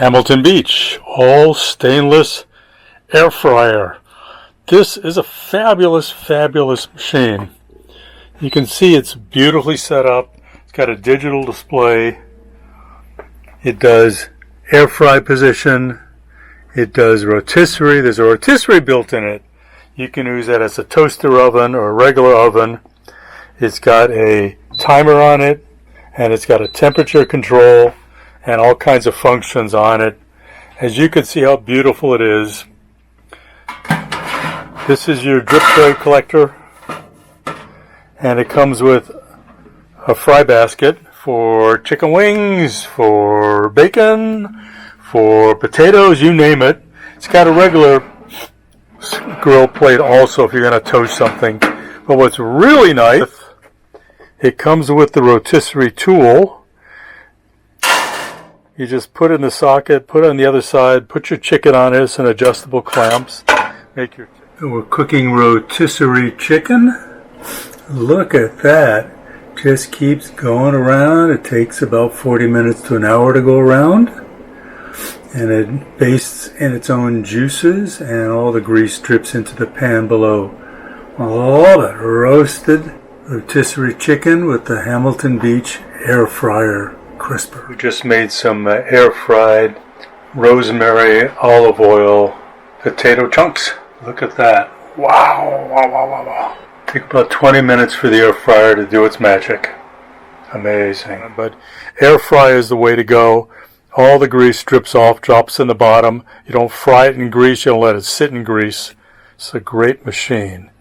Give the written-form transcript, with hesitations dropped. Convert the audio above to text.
Hamilton Beach, all stainless air fryer. This is a fabulous, fabulous machine. You can see it's beautifully set up. It's got a digital display. It does air fry position. It does rotisserie. There's a rotisserie built in it. You can use that as a toaster oven or a regular oven. It's got a timer on it, and it's got a temperature control and all kinds of functions on it. As you can see how beautiful it is. This is your drip tray collector, and it comes with a fry basket for chicken wings, for bacon, for potatoes, you name it. It's got a regular grill plate also if you're going to toast something. But what's really nice, it comes with the rotisserie tool. You just put it in the socket, put it on the other side, put your chicken on it, and adjustable clamps. We're cooking rotisserie chicken. Look at that. Just keeps going around. It takes about 40 minutes to an hour to go around. And it bastes in its own juices, and all the grease drips into the pan below. All that roasted rotisserie chicken with the Hamilton Beach air fryer crisper. We just made some air fried rosemary, olive oil, potato chunks. Look at that. Wow, wow, wow, wow, wow. Take about 20 minutes for the air fryer to do its magic. Amazing. But air fry is the way to go. All the grease drips off, drops in the bottom. You don't fry it in grease, you don't let it sit in grease. It's a great machine.